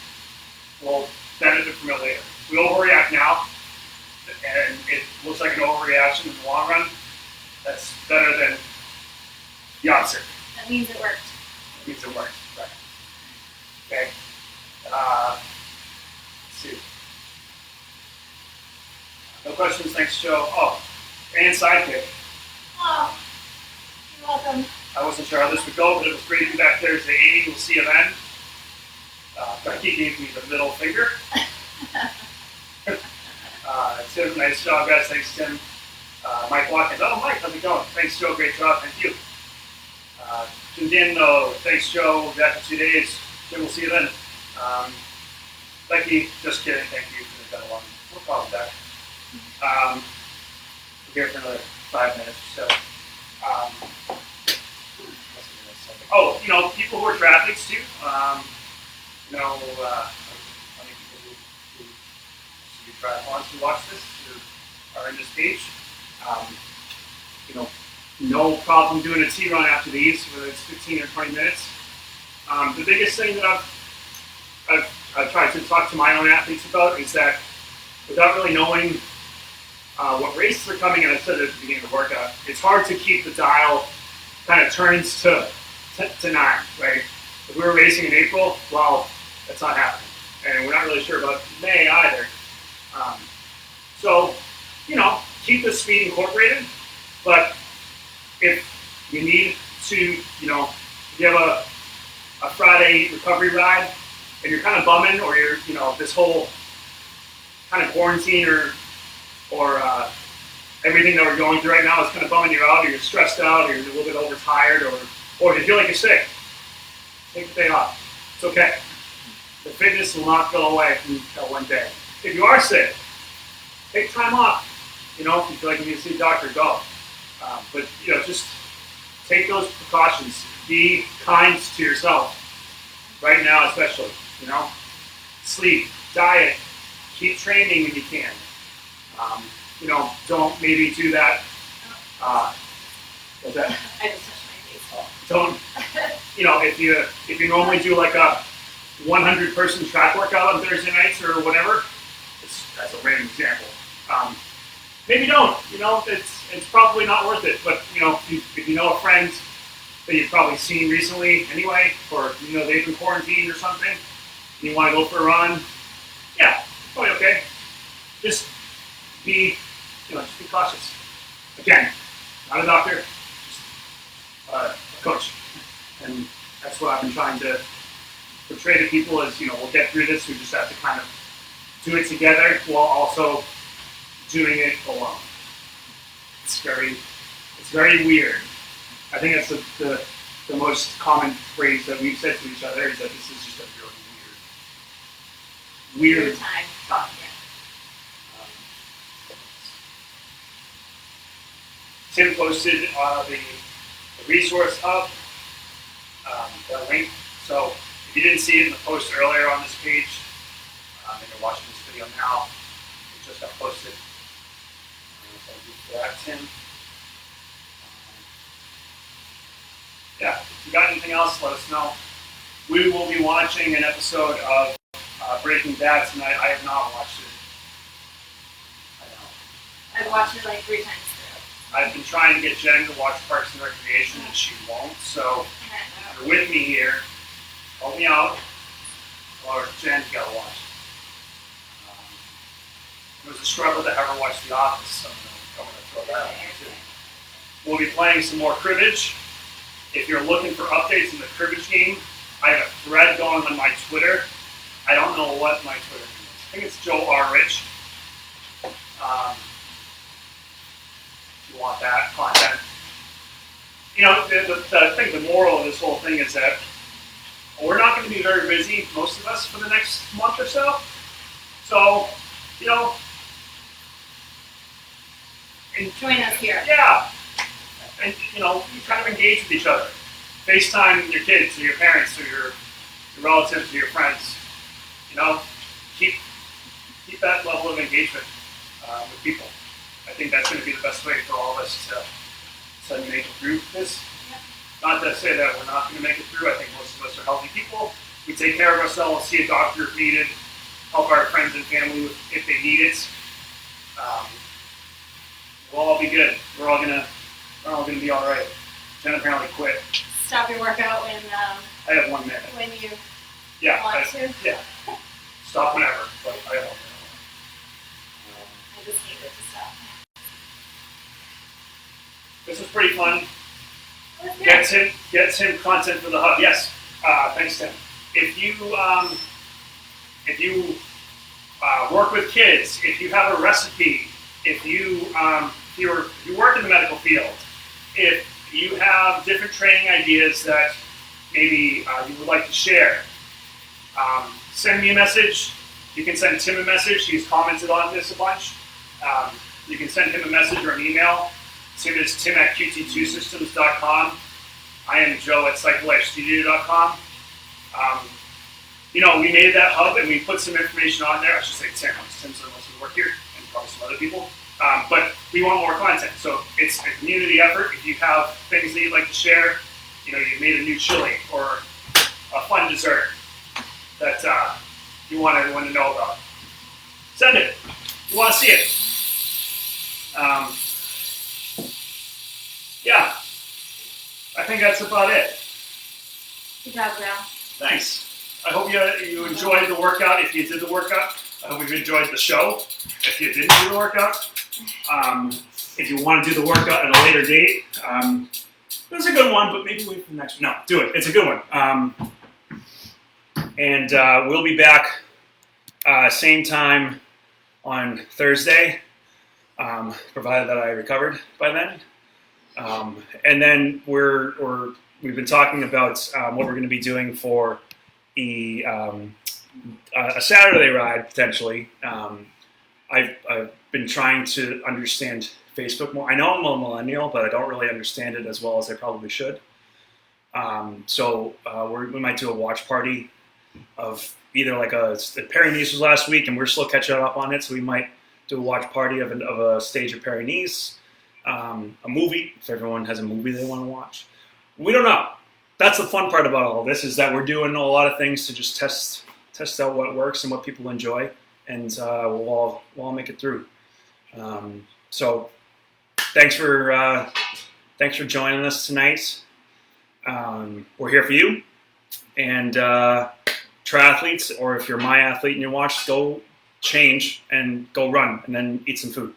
S1: we'll benefit from it later. If we overreact now, and it looks like an overreaction in the long run, that's better than the opposite.
S2: That means it worked.
S1: It means it worked, right. Okay. Let's see. No questions, thanks, Joe. Oh, and sidekick.
S2: Oh, you're welcome.
S1: I wasn't sure how this would go, but it was great to be back there today. Amy, we'll see you then. Becky gave me the middle finger. Tim, nice job, guys. Thanks, Tim. Mike Watkins. Oh, Mike, how's it going? Thanks, Joe. Great job. Thank you. Jim, thanks, Joe. We'll be back in 2 days. Jim, we'll see you then. Becky, just kidding. Thank you for the one. We'll call it back. We're here for another 5 minutes or so. People who are triathletes too. How many people who do triathlons who watch this or are in this page? No problem doing a T-run after these, whether it's 15 or 20 minutes. The biggest thing that I've I've tried to talk to my own athletes about is that without really knowing what races are coming, and I said at the beginning of the workout, it's hard to keep the dial kind of turns to 9, right? If we were racing in April, well, that's not happening. And we're not really sure about May either. So, keep the speed incorporated, but if you need to, if you have a Friday recovery ride and you're kind of bumming, or you're, this whole kind of quarantine or everything that we're going through right now is kind of bumming you out, or you're stressed out, or you're a little bit overtired, or if you feel like you're sick, take the day off. It's okay. The fitness will not go away from that one day. If you are sick, take time off. If you feel like you need to see a doctor, go. But just take those precautions. Be kind to yourself. Right now, especially. Sleep, diet, keep training when you can. Don't maybe do that. What's that?
S2: I just touched my face.
S1: Don't. If you normally do like a 100-person track workout on Thursday nights or whatever, that's a random example. Maybe don't. It's probably not worth it. But if you know a friend that you've probably seen recently anyway, or they've been quarantined or something, and you want to go for a run, yeah, probably okay. Just be cautious. Again, not a doctor, just a coach, and that's what I've been trying to portray to people. Is we'll get through this. We just have to kind of do it together while also doing it alone. It's very weird. I think that's the most common phrase that we've said to each other is that this is just a really weird time.
S2: Yeah.
S1: Tim posted the resource hub, the link. So if you didn't see it in the post earlier on this page, and you're watching this video now, it just got posted. Thank you for that, Tim. If you got anything else, let us know. We will be watching an episode of Breaking Bad tonight. I have not watched it. I know.
S2: I've watched it like 3 times through.
S1: I've been trying to get Jen to watch Parks and Recreation, and she won't. So if you're with me here, help me out, or Jen's got to watch it. It was a struggle to ever watch The Office, so I'm going to throw that out there too. We'll be playing some more cribbage. If you're looking for updates in the cribbage game, I have a thread going on my Twitter. I don't know what my Twitter name is. I think it's Joe R. Rich. If you want that content. The moral of this whole thing is that we're not going to be very busy, most of us, for the next month or so. So, and
S2: join us here.
S1: Yeah. And, you kind of engage with each other. FaceTime your kids or your parents or your relatives or your friends. Keep that level of engagement with people. I think that's going to be the best way for all of us to make it through this.
S2: Yep.
S1: Not to say that we're not going to make it through. I think most of us are healthy people. We take care of ourselves, see a doctor if needed, help our friends and family if they need it. We'll all be good. We're all gonna be all right. Jen apparently quit.
S2: Stop your workout when
S1: I have 1 minute.
S2: when you
S1: Yeah.
S2: to.
S1: Yeah. Stop whenever, but I don't know.
S2: I just need it to stop.
S1: This was pretty fun.
S2: That's good.
S1: Get Tim content for the hub. Yes. Thanks, Tim. If you work with kids, if you have a recipe, if you work in the medical field, if you have different training ideas that maybe you would like to share, send me a message. You can send Tim a message. He's commented on this a bunch. You can send him a message or an email. Tim is tim@qt2systems.com. I am joe@cyclelifestudio.com. We made that hub and we put some information on there. I should say Tim. Tim's the most of the work here, and probably some other people. But we want more content. So it's a community effort. If you have things that you'd like to share, you made a new chili or a fun dessert that you want everyone to know about. Send it. You want to see it. Yeah, I think that's about it.
S2: Good job, Will.
S1: Thanks. I hope you enjoyed the workout. If you did the workout, I hope you enjoyed the show. If you didn't do the workout, if you want to do the workout at a later date, it was a good one, but maybe wait for the next one. No, do it. It's a good one. And we'll be back same time on Thursday, provided that I recovered by then. And then we've been talking about what we're going to be doing for a Saturday ride potentially. I've been trying to understand Facebook more. I know I'm a millennial, but I don't really understand it as well as I probably should. So we might do a watch party of either like Perry Nice was last week, and we're still catching up on it. So we might do a watch party of a stage of Perry Nice, a movie if everyone has a movie they want to watch. We don't know. That's the fun part about all this, is that we're doing a lot of things to just test out what works and what people enjoy, and we'll all make it through. So thanks for joining us tonight. We're here for you, and triathletes, or if you're my athlete and you watch, go change and go run, and then eat some food.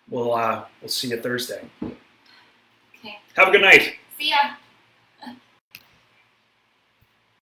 S1: We'll see you Thursday.
S2: Okay.
S1: Have a good night.
S2: See ya.